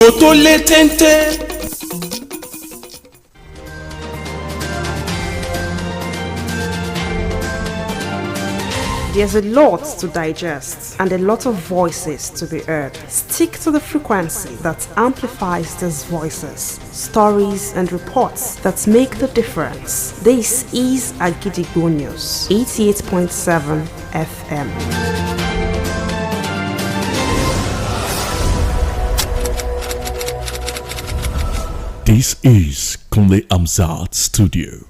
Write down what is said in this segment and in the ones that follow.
ètò tó lé téńté. There's a lot to digest and a lot of voices to be heard. Stick to the frequency that amplifies these voices, stories and reports that make the difference. This is Akojopo News, 88.7 FM. This is Kunle Amzat Studio,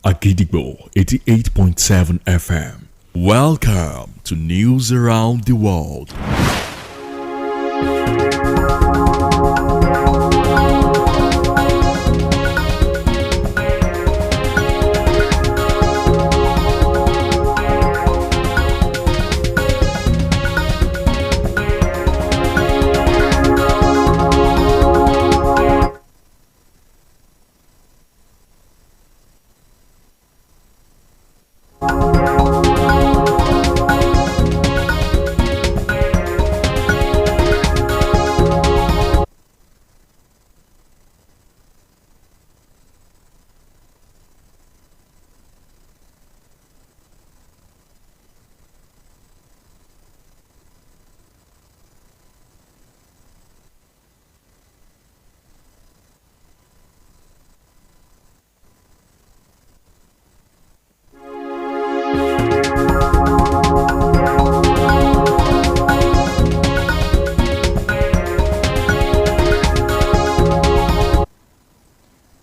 Akojopo 88.7 FM. Welcome to News Around the World.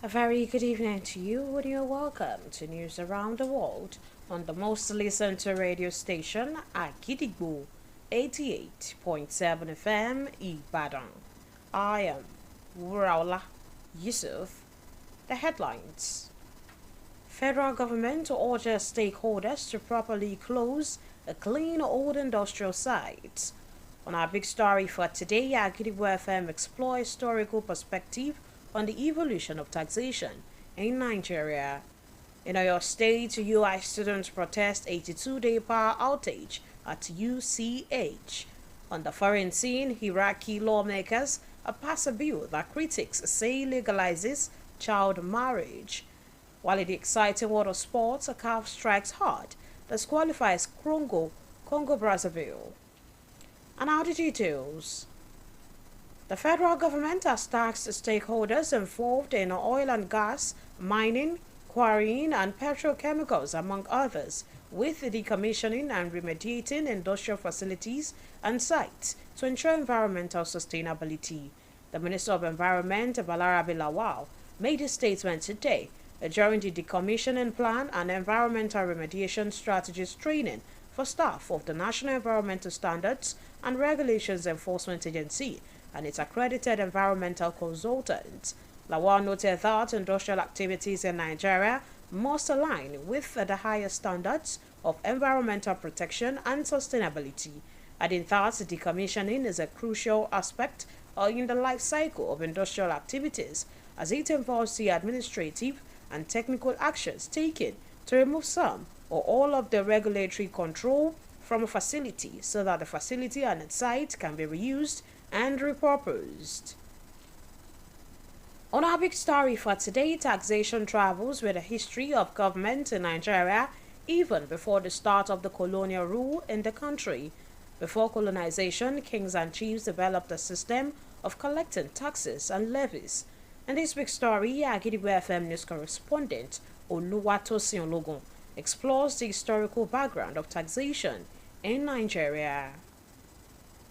Very good evening to you and you're welcome to News Around the World on the most listened to radio station Akojopo 88.7 FM Ibadan. I am Wuraola Yusuf. The headlines. Federal government urges stakeholders to properly close a clean old industrial site. On our big story for today, Akojopo FM explore historical perspective on the evolution of taxation in Nigeria. In Oyo State, UI students protest 82-day power outage at UCH. On the foreign scene, Iraqi lawmakers pass a bill that critics say legalizes child marriage. While in the exciting world of sports, a CAF strikes hard, disqualifies Congo Brazzaville. And now the details. The federal government has tasked stakeholders involved in oil and gas, mining, quarrying, and petrochemicals, among others, with the decommissioning and remediating industrial facilities and sites to ensure environmental sustainability. The Minister of Environment, Balarabe Lawal, made a statement today during the decommissioning plan and environmental remediation strategies training for staff of the National Environmental Standards and Regulations Enforcement Agency and its accredited environmental consultant. Lawal noted that industrial activities in Nigeria must align with the highest standards of environmental protection and sustainability, adding that decommissioning is a crucial aspect in the life cycle of industrial activities as it involves the administrative and technical actions taken to remove some or all of the regulatory control from a facility so that the facility and its site can be reused and repurposed. On our big story for today, taxation travels with a history of government in Nigeria even before the start of the colonial rule in the country. Before colonization, kings and chiefs developed a system of collecting taxes and levies. In this big story, Akojopo FM news correspondent Oluwatosin Ologun explores the historical background of taxation in Nigeria.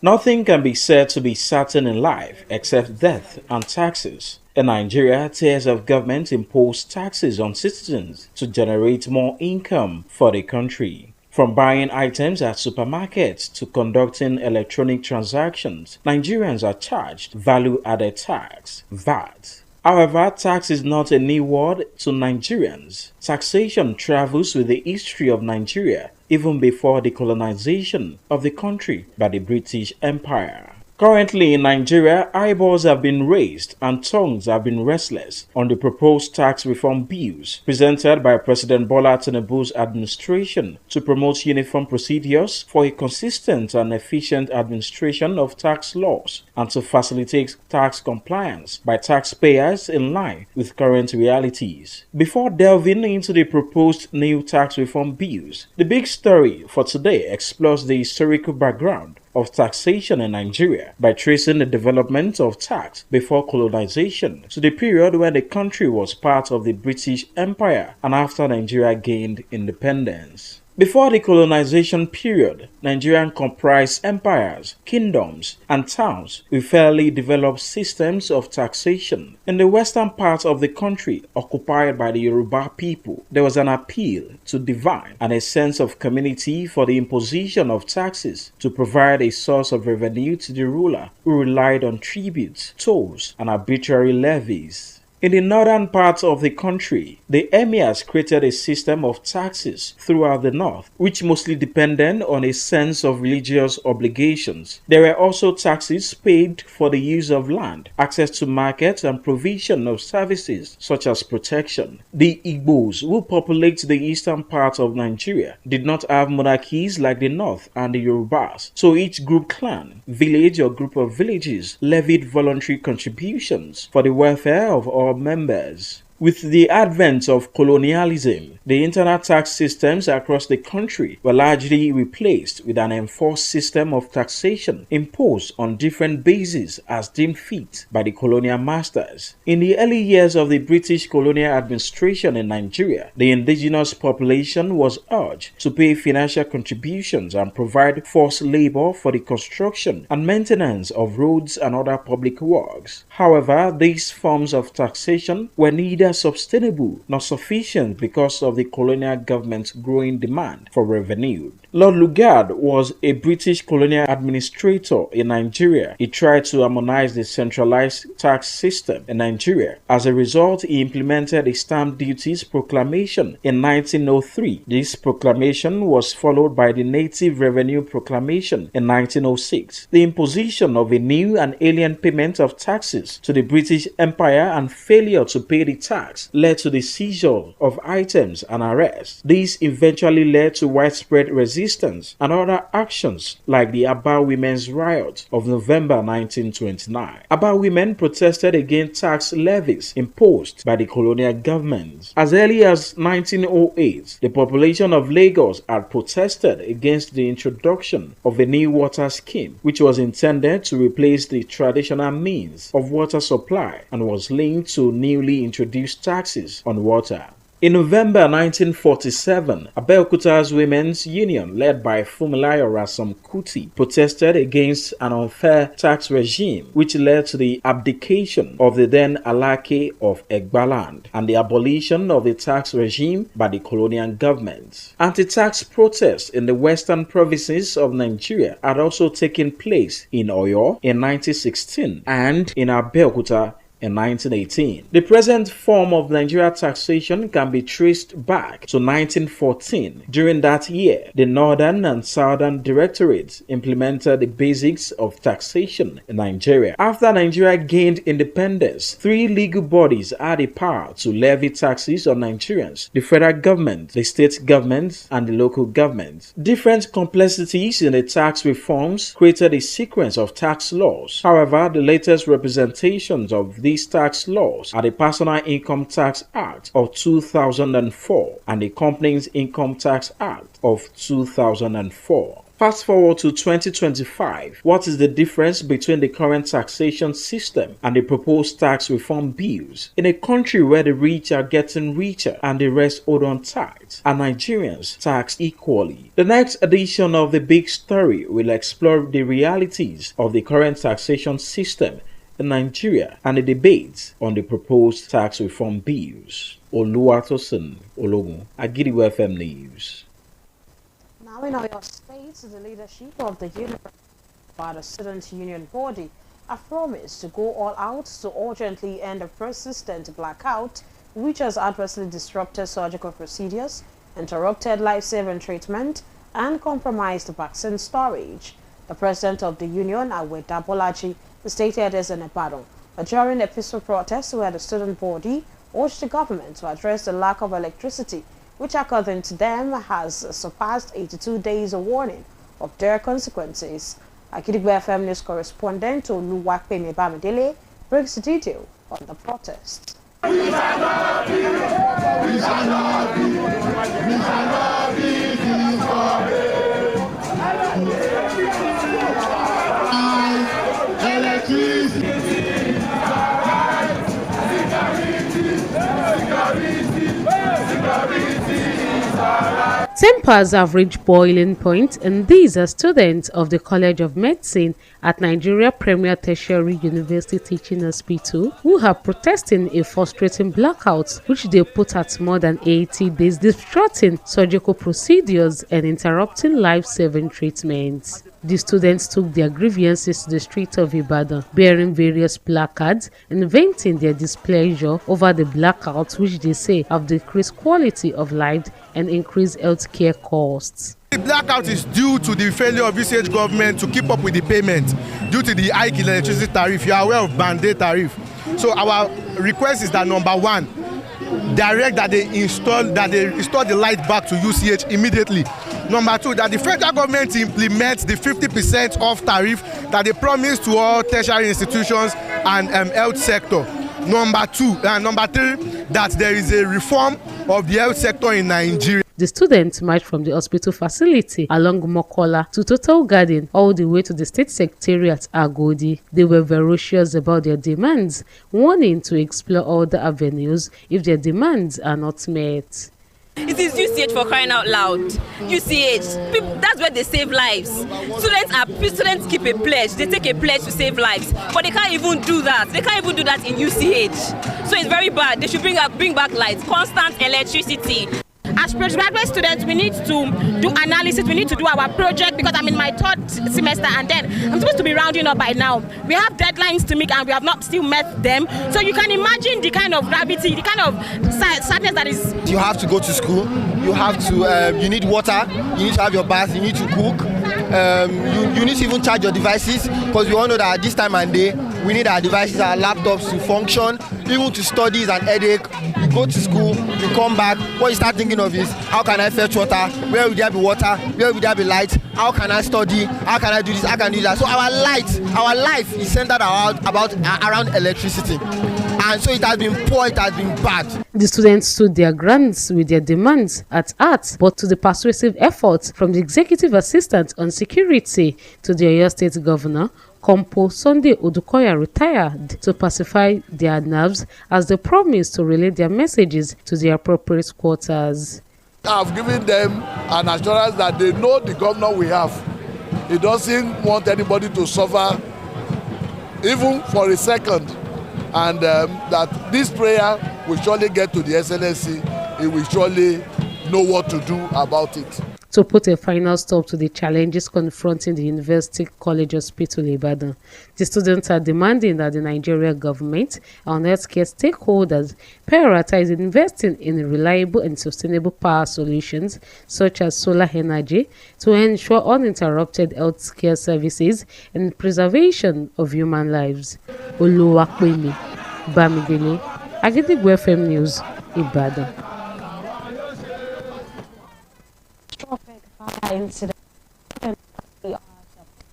Nothing can be said to be certain in life except death and taxes. In Nigeria, tiers of government impose taxes on citizens to generate more income for the country. From buying items at supermarkets to conducting electronic transactions, Nigerians are charged value-added tax, VAT. However, tax is not a new word to Nigerians. Taxation travels with the history of Nigeria even before the colonization of the country by the British Empire. Currently in Nigeria, eyeballs have been raised and tongues have been restless on the proposed tax reform bills presented by President Bola Tinubu's administration to promote uniform procedures for a consistent and efficient administration of tax laws and to facilitate tax compliance by taxpayers in line with current realities. Before delving into the proposed new tax reform bills, the big story for today explores the historical background of taxation in Nigeria by tracing the development of tax before colonization to the period when the country was part of the British Empire and after Nigeria gained independence. Before the colonization period, Nigeria comprised empires, kingdoms, and towns with fairly developed systems of taxation. In the western part of the country, occupied by the Yoruba people, there was an appeal to divine and a sense of community for the imposition of taxes to provide a source of revenue to the ruler, who relied on tributes, tolls, and arbitrary levies. In the northern parts of the country, the emirs created a system of taxes throughout the north, which mostly depended on a sense of religious obligations. There were also taxes paid for the use of land, access to markets, and provision of services such as protection. The Igbos, who populate the eastern part of Nigeria, did not have monarchies like the north and the Yorubas, so each group clan, village, or group of villages levied voluntary contributions for the welfare of all members. With the advent of colonialism, the internal tax systems across the country were largely replaced with an enforced system of taxation imposed on different bases as deemed fit by the colonial masters. In the early years of the British colonial administration in Nigeria, the indigenous population was urged to pay financial contributions and provide forced labor for the construction and maintenance of roads and other public works. However, these forms of taxation were neither sustainable nor sufficient because of the colonial government's growing demand for revenue. Lord Lugard was a British colonial administrator in Nigeria. He tried to harmonize the centralized tax system in Nigeria. As a result, he implemented a stamp duties proclamation in 1903. This proclamation was followed by the Native Revenue Proclamation in 1906. The imposition of a new and alien payment of taxes to the British Empire and failure to pay the tax led to the seizure of items and arrest. This eventually led to widespread resistance and other actions like the Aba Women's Riot of November 1929. Aba women protested against tax levies imposed by the colonial government. As early as 1908, the population of Lagos had protested against the introduction of a new water scheme, which was intended to replace the traditional means of water supply and was linked to newly introduced taxes on water. In November 1947, Abeokuta's Women's Union, led by Fumilayo Ransome Kuti, protested against an unfair tax regime which led to the abdication of the then Alake of Egbaland and the abolition of the tax regime by the colonial government. Anti-tax protests in the western provinces of Nigeria had also taken place in Oyo in 1916 and in Abeokuta in 1918. The present form of Nigeria taxation can be traced back to 1914. During that year, the Northern and Southern Directorates implemented the basics of taxation in Nigeria. After Nigeria gained independence, three legal bodies had the power to levy taxes on Nigerians: the federal government, the state government, and the local government. Different complexities in the tax reforms created a sequence of tax laws. However, the latest representations of these tax laws are the Personal Income Tax Act of 2004 and the Companies Income Tax Act of 2004. Fast forward to 2025. What is the difference between the current taxation system and the proposed tax reform bills? In a country where the rich are getting richer and the rest hold on tight, are Nigerians taxed equally? The next edition of The Big Story will explore the realities of the current taxation system in Nigeria and the debates on the proposed tax reform bills. Oluwatosin Ologun, Agidigbo FM News. Now in Oyo State, the leadership of the the student union body have promised to go all out to urgently end a persistent blackout which has adversely disrupted surgical procedures, interrupted life-saving treatment, and compromised vaccine storage. The president of the union, Aweda Bolaji, stated this in Ibadan. During a peaceful protest where the student body urged the government to address the lack of electricity, which according to them has surpassed 82 days of warning of dire consequences. Akojopo FM News correspondent Oluwapemi Bamidele brings the detail on the protest. Tempers have reached boiling point, and these are students of the College of Medicine at Nigeria Premier Tertiary University Teaching Hospital who are protesting a frustrating blackout which they put at more than 80 days, disrupting surgical procedures and interrupting life-saving treatments. The students took their grievances to the streets of Ibadan, bearing various placards and venting their displeasure over the blackouts, which they say have decreased quality of life and increased healthcare costs. The blackout is due to the failure of UCH government to keep up with the payment due to the hike in electricity tariff. You are aware of band-aid tariff. So our request is that number one, direct that they restore the light back to UCH immediately. Number two, that the federal government implements the 50% off tariff that they promised to all tertiary institutions and health sector. Number three, that there is a reform of the health sector in Nigeria. The students marched from the hospital facility along Mokola to Total Garden all the way to the state secretariat Agodi. They were ferocious about their demands, warning to explore other avenues if their demands are not met. It is UCH for crying out loud. UCH, that's where they save lives. Students keep a pledge. They take a pledge to save lives, but they can't even do that. They can't even do that in UCH. So it's very bad. They should bring back lights, constant electricity. As postgraduate students, we need to do analysis, we need to do our project because I'm in my third semester and then I'm supposed to be rounding up by now. We have deadlines to meet and we have not still met them. So you can imagine the kind of gravity, the kind of sadness that is. You have to go to school, you have to, you need water, you need to have your bath, you need to cook. You need to even charge your devices because we all know that at this time and day we need our devices, our laptops to function, even to study is an headache. You go to school, you come back, what you start thinking of is how can I fetch water, where will there be water, where will there be light, how can I study, how can I do this, how can I do that. So our life is centered around electricity. And so it has been poor, it has been bad. The students stood their grounds with their demands at heart, but to the persuasive efforts from the executive assistant on security to the Oyo State governor, Compo Sunday Odukoya retired to pacify their nerves as they promised to relay their messages to the appropriate quarters. I've given them an assurance that they know the governor we have. He doesn't want anybody to suffer even for a second. And that this prayer will surely get to the SNSC. He will surely know what to do about it. To put a final stop to the challenges confronting the University College Hospital Ibadan, the students are demanding that the Nigerian government and healthcare stakeholders prioritize investing in reliable and sustainable power solutions such as solar energy to ensure uninterrupted healthcare services and preservation of human lives. Oluwapemi Bamidele, Akojopo FM News, Ibadan. Incident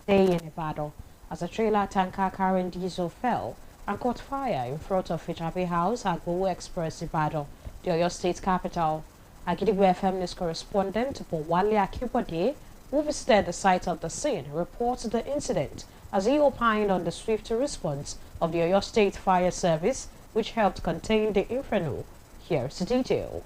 day in Ibadan as a trailer tanker carrying diesel fell and caught fire in front of Fijabe House at Akojopo Express Ibadan, the Oyo State capital. Akojopo FM News correspondent Bowale Akibode, who visited the site of the scene, reports the incident as he opined on the swift response of the Oyo State Fire Service, which helped contain the inferno. Here's the detail.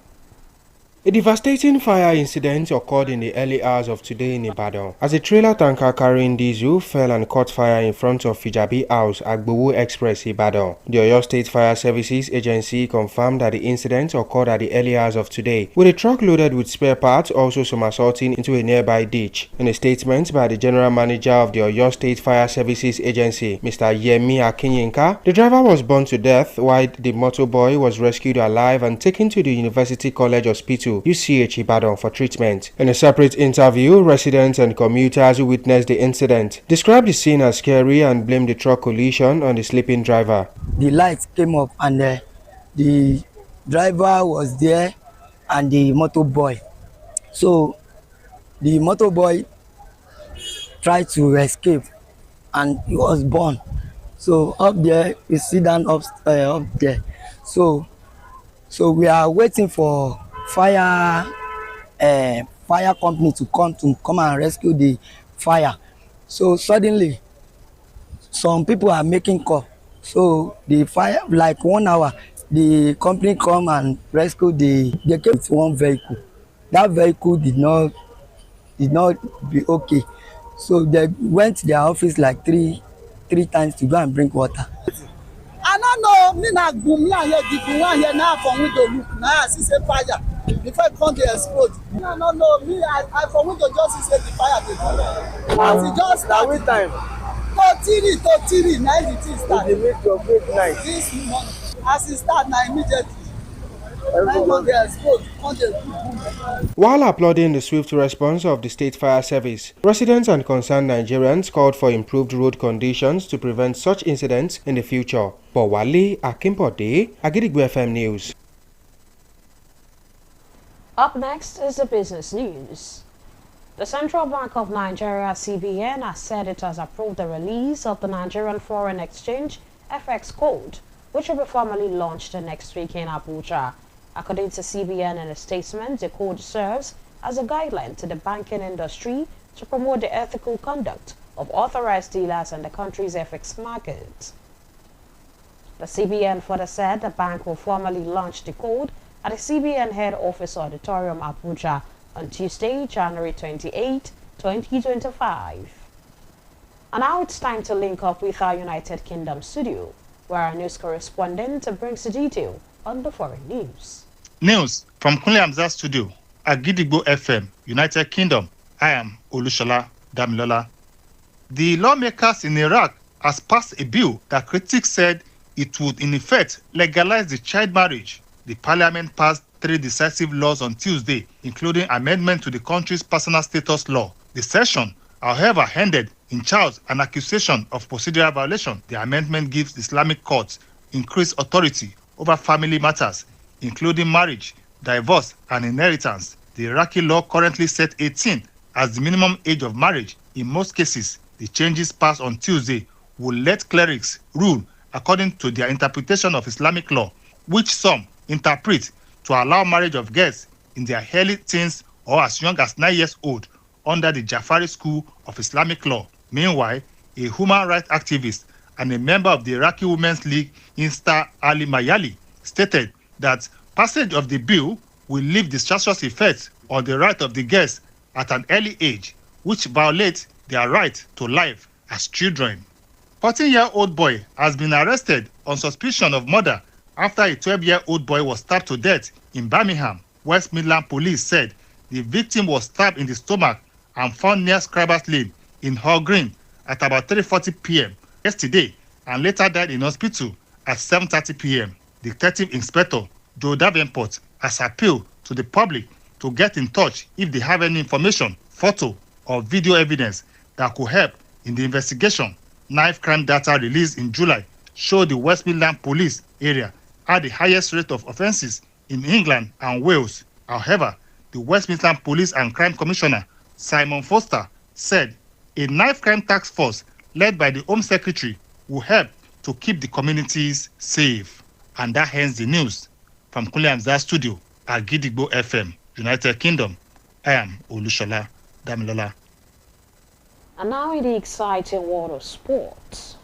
A devastating fire incident occurred in the early hours of today in Ibadan as a trailer tanker carrying diesel fell and caught fire in front of Fijabe House at Akojopo Express Ibadan. The Oyo State Fire Services Agency confirmed that the incident occurred at the early hours of today, with a truck loaded with spare parts also somersaulting into a nearby ditch. In a statement by the General Manager of the Oyo State Fire Services Agency, Mr. Yemi Akinyinka, the driver was burned to death while the motorboy was rescued alive and taken to the University College Hospital to UCH Ibadan for treatment. In a separate interview, residents and commuters who witnessed the incident described the scene as scary and blamed the truck collision on the sleeping driver. The lights came up and the driver was there and the motorboy. So the motorboy tried to escape and he was born. So up there, we sit down up there. So we are waiting for fire company to come and rescue the fire. So suddenly, some people are making call. So the fire, like 1 hour, the company come and rescue they came with one vehicle. That vehicle did not be okay. So they went to their office like three times to go and bring water. I don't know, me na boom here, the one here now from window look. Now I see say fire. Before I come dey explode. No, me I from window just see the fire dey come. As it just start. Which time? To three, now the thing start. You make your great night. This morning, as it start now immediately. While applauding the swift response of the State Fire Service, residents and concerned Nigerians called for improved road conditions to prevent such incidents in the future. Bowale Akimpode, Agidigbo FM News. Up next is the business news. The Central Bank of Nigeria, CBN, has said it has approved the release of the Nigerian Foreign Exchange FX Code, which will be formally launched next week in Abuja. According to CBN in a statement, the code serves as a guideline to the banking industry to promote the ethical conduct of authorized dealers in the country's FX market. The CBN further said the bank will formally launch the code at the CBN Head Office Auditorium, Abuja, on Tuesday, January 28, 2025. And now it's time to link up with our United Kingdom studio, where our news correspondent brings the detail on the foreign news. News from Kunle Hamzat Studio, Agidigbo FM, United Kingdom. I am Olushola Damilola. The lawmakers in Iraq has passed a bill that critics said it would in effect legalize the child marriage. The parliament passed 3 decisive laws on Tuesday, including amendment to the country's personal status law. The session, however, ended in charge an accusation of procedural violation. The amendment gives Islamic courts increased authority over family matters, including marriage, divorce, and inheritance. The Iraqi law currently set 18 as the minimum age of marriage. In most cases, the changes passed on Tuesday will let clerics rule according to their interpretation of Islamic law, which some interpret to allow marriage of girls in their early teens or as young as 9 years old under the Jafari School of Islamic Law. Meanwhile, a human rights activist and a member of the Iraqi Women's League, Insta Ali Mayali, stated that passage of the bill will leave disastrous effects on the right of the girls at an early age, which violates their right to life as children. 14-year-old boy has been arrested on suspicion of murder after a 12-year-old boy was stabbed to death in Birmingham. West Midland Police said the victim was stabbed in the stomach and found near Scribers Lane in Hall Green at about 3:40 p.m. yesterday and later died in hospital at 7:30 p.m. Detective Inspector Joe Davenport has appealed to the public to get in touch if they have any information, photo, or video evidence that could help in the investigation. Knife crime data released in July showed the West Midland Police area had the highest rate of offences in England and Wales. However, the West Midland Police and Crime Commissioner Simon Foster said a knife crime task force led by the Home Secretary will help to keep the communities safe. And that ends the news. From Kunle Hamzat Studio at Gidigbo FM, United Kingdom, I am Olushola Damilola. And now in the exciting world of sports.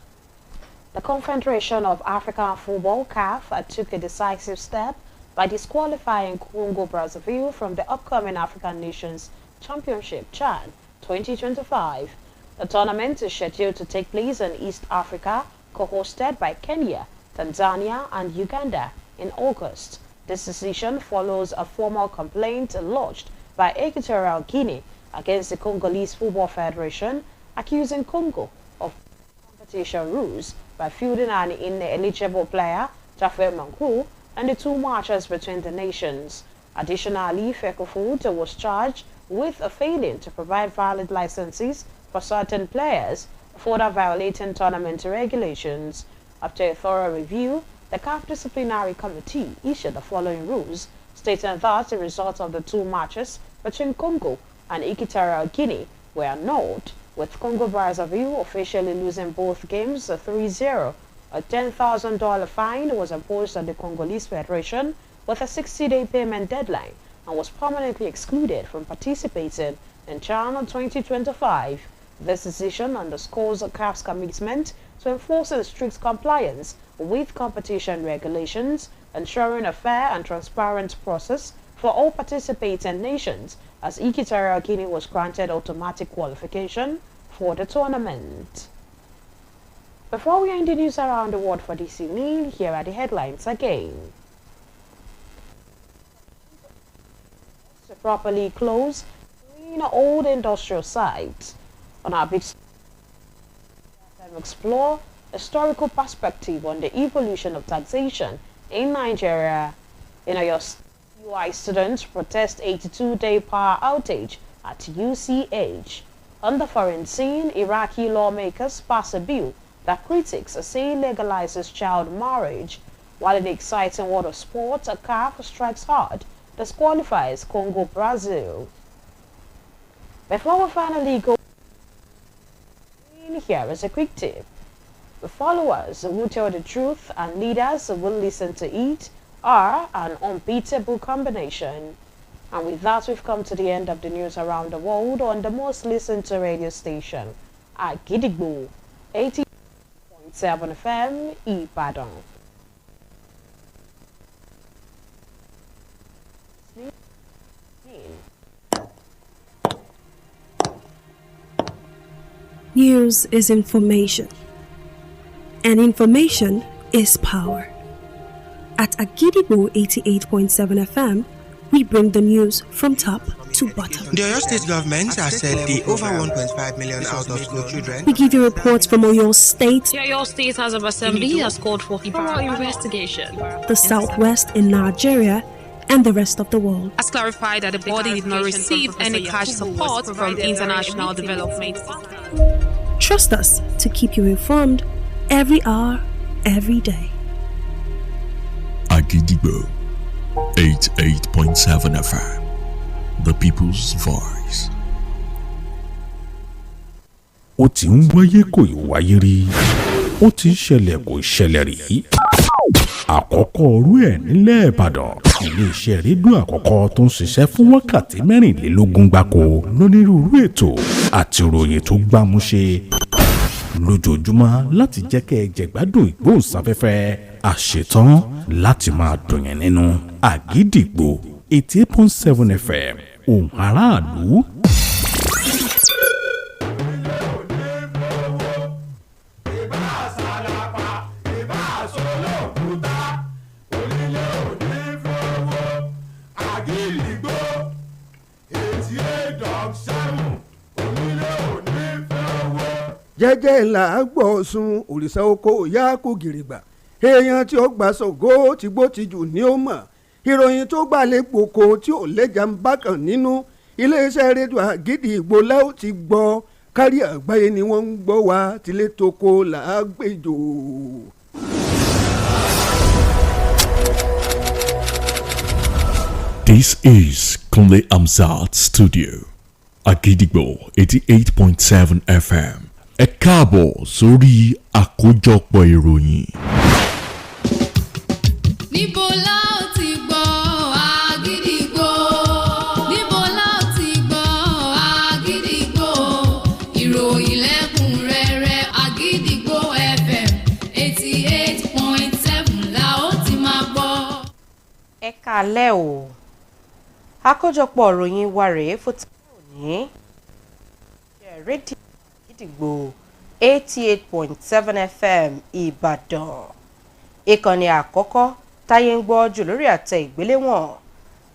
The Confederation of African Football, CAF, took a decisive step by disqualifying Congo Brazzaville from the upcoming African Nations Championship CHAN 2025. The tournament is scheduled to take place in East Africa, co-hosted by Kenya, Tanzania, and Uganda in August. This decision follows a formal complaint lodged by Equatorial Guinea against the Congolese Football Federation, accusing Congo of competition rules by fielding an ineligible player, Jaffe Mankou, and the 2 matches between the nations. Additionally, Fecofood was charged with failing to provide valid licenses for certain players, further violating tournament regulations. After a thorough review, the CAF Disciplinary Committee issued the following rules, stating that the results of the 2 matches between Congo and Equatorial Guinea were annulled, with Congo Brazzaville officially losing both games 3-0. A $10,000 fine was imposed on the Congolese Federation with a 60-day payment deadline and was permanently excluded from participating in CHAN 2025. This decision underscores the CAF's commitment to enforcing strict compliance with competition regulations, ensuring a fair and transparent process for all participating nations, as Equatorial Guinea was granted automatic qualification for the tournament. Before we end the news around the world for this evening, here are the headlines again. To properly close 3 old industrial sites on our big and explore historical perspective on the evolution of taxation in Nigeria. In Oyo State, UI students protest 82-day power outage at UCH. On the foreign scene, Iraqi lawmakers pass a bill that critics say legalizes child marriage, while in the exciting world of sports, a CAF strikes hard, disqualifies Congo Brazil. Before we finally go, here is a quick tip. The followers who tell the truth and leaders who will listen to it are an unbeatable combination. And with that, we've come to the end of the news around the world on the most listened to radio station, Agidigbo 80.7 FM, Ibadan. News is information, and information is power. At Agidigbo 88.7 FM, we bring the news from top to bottom. The Oyo State government has said the over 1.5 million out of school children. We give you reports from Oyo State. The Oyo State House of Assembly has called for thorough investigation. The Southwest in Nigeria and the rest of the world. Has clarified that the body did not receive any cash support from international development. Trust us to keep you informed every hour, every day. Agidigbo 88.7 FM, the people's voice. Ó ti ń wáyé kò ì wáyé rí, ó ti ń ṣẹlẹ̀ kò ì ṣẹlẹ̀ rí. Àkọ́kọ́ orú ẹ̀ nílẹ̀ Ìbàdàn, ilé-iṣẹ́ rédíò àkọ́kọ́ tó ń ṣiṣẹ́ fún wákàtí 24 gbáko lónírúurú ètò àti ìròyìn tó gbámúṣe lójoojúmọ́ láti jẹ́ kẹ́ ẹ jẹ̀gbádùn ìgbóhùnsáfẹ́fẹ́ àṣetán láti máa dùn yẹn nínú. Àgídìgbò 88.7 FM, ohùn aráàlú. jẹ́jẹ́ là á gbọ́ sun òrìṣà oko ìyá kò gìrìgbà èèyàn tí ó gbà sọ̀gọ́ tí gbó ti jù ní ó mọ̀ ìròyìn tó gbà lè gbòkó tí ò lẹ́jà ń bá kàn nínú iléeṣẹ́ rédíò Àgídìgbò láò ti gbọ́ kárí àgbáyé ni wọ́n ń gbọ́ wá tilé toko là á gbèjò. This is Kunle Amzat Studio, Agidigbo 88.7 FM. Ẹ káàbọ̀ sórí àkójọpọ̀ ìròyìn. Níbo la ó ti gbọ́ Àgídìgbò? Níbo la ó ti gbọ́ Àgídìgbò? Ìròyìn lẹ́kùnrẹ́rẹ́ Àgídìgbò FM 88.7 la ó ti máa gbọ́. Ẹ káalẹ́ o. Àkójọpọ̀ ìròyìn wa rèé fún ti òní. Rédíò Àgídìgbò 88.7 FM Ìbàdàn. Ìkànnì àkọ́kọ́ táyé ń gbọ́ jù lórí àtẹ ìgbéléwọ̀n.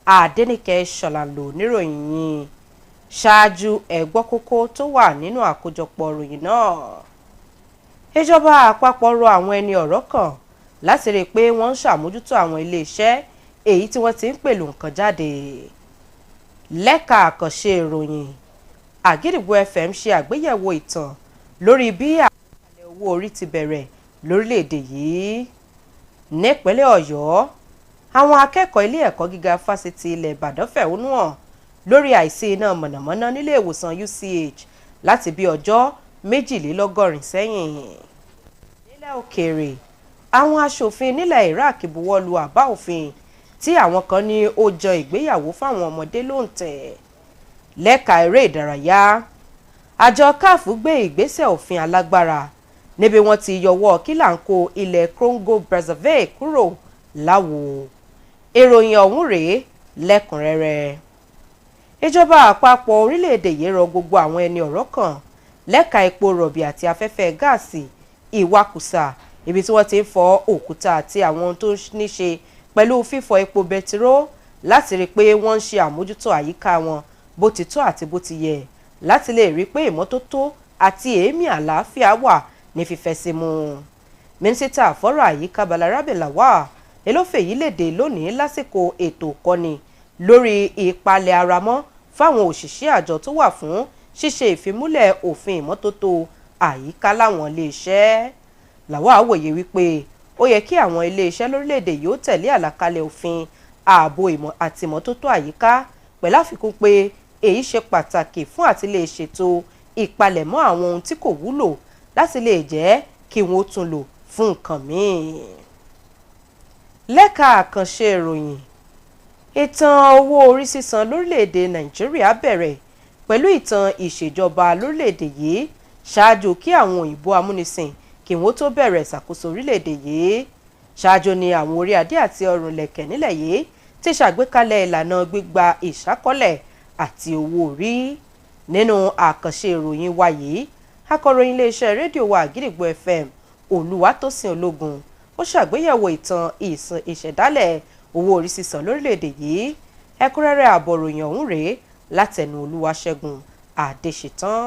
Adéníkẹ́ Ṣọ̀làlò níròyìn yìí. Ṣáájú ẹ̀gbọ́ kókó tó wà nínú àkójọpọ̀ ìròyìn náà. Ìjọba àpapọ̀ rọ àwọn ẹni ọ̀rọ̀ kan láti rí i pé wọ́n ń ṣàmójútó àwọn ilé-iṣẹ́ èyí tí wọ́n ti ń pèlò nǹkan jáde. Lẹ́ka àkànṣe ìròyìn Àgídìgbò FM ṣe àgbéyẹ̀wò ìtàn lórí bí àkọsílẹ̀ owó orí ti bẹ̀rẹ̀ lórílẹ̀‐èdè yìí. Nípínlẹ̀ Ọ̀yọ́, àwọn akẹ́kọ̀ọ́ ilé ẹ̀kọ́ gíga fásitì ilẹ̀ Ìbàdàn fẹ̀hónú hàn lórí àìsí iná mọ̀nàmọ́ná nílé ìwòsàn UCH láti bí ọjọ́ 82 sẹ́yìn. Nílẹ̀ òkèèrè, àwọn aṣòfin nílẹ̀ Iraq buwọ́lu àbá òfin tí àwọn kan ní ó jọ ìgbéyàwó fáwọn ọmọdé lóǹtẹ̀. Lẹ́ka eré ìdárayá, àjọ CAF gbé ìgbésẹ̀ òfin alágbára níbi wọ́n ti yọwọ́ kílàńkó ilẹ̀ Congo Brazzaville kúrò láwo. Ìròyìn ọ̀hún rèé lẹ́kùnrẹ́rẹ́. Ìjọba àpapọ̀ orílẹ̀-èdè yìí rọ gbogbo àwọn ẹni ọ̀rọ̀ kan lẹ́ka epo rọ̀bì àti afẹ́fẹ́ gáàsì ìwakùsà ibi tí wọ́n ti ń fọ òkúta àti àwọn ohun tó ní ṣe pẹ̀lú fífọ epo bẹtiró láti rí i pé wọ́n ń ṣe àmójútó àyíká wọn bó ti tọ́ àti bó ti yẹ láti lè rí i pé ìmọ́tótó àti èémí àlàáfíà wà ní fífẹsẹ̀ mu. Mínísítà fọ́rọ̀ àyíká Balarabe Lawal ló fèyí léde lónìí lásìkò ètò ìkọ́ni lórí ìpalẹ̀ ara mọ́ fáwọn òṣìṣẹ́ àjọ tó wà fún ṣíṣe ìfimúlẹ̀ òfin ìmọ́tótó àyíká láwọn iléeṣẹ́. Lawal wòye wípé ó yẹ kí àwọn iléeṣẹ́ lórílẹ̀‐èdè yìí ó tẹ̀lé àlàkalẹ̀ òfin ààbò àti ìmọ́tótó àyíká pẹ̀lú àfikún pé èyí ṣe pàtàkì fún àti lè ṣètò ìpalẹ̀mọ́ àwọn ohun tí kò wúlò láti lè jẹ́ kí wọ́n tún lò fún nǹkan míì. Lẹ́ka àkànṣe ìròyìn, ìtàn owó orí sísan lórílẹ̀‐èdè Nàìjíríà bẹ̀rẹ̀ pẹ̀lú ìtàn ìṣèjọba lórílẹ̀‐èdè yìí ṣáájú kí àwọn òyìnbó amúnisìn kí wọ́n tó bẹ̀rẹ̀ ìṣàkóso orílẹ̀‐èdè yìí. Ṣáájú ni àwọn orí adé àti ọrùn lẹ̀kẹ̀ nílẹ̀ yìí ti ṣàgbékalẹ̀ ìlànà gbígba ìṣákọ́lẹ̀ àti owó orí. Nínú àkànṣe ìròyìn wa yìí, akọ̀ròyìn iléeṣẹ́ rédíò wa Àgídìgbò FM Olúwatósìn Ológun ó ṣàgbéyẹ̀wò ìtàn ìṣẹ̀dálẹ̀ owó orí sísan lórílẹ̀‐èdè yìí. Ẹ̀kúnrẹ́rẹ́ àbọ̀ròyìn ọ̀hún rèé látẹnu Olúwaṣẹ́gun Adéṣetán.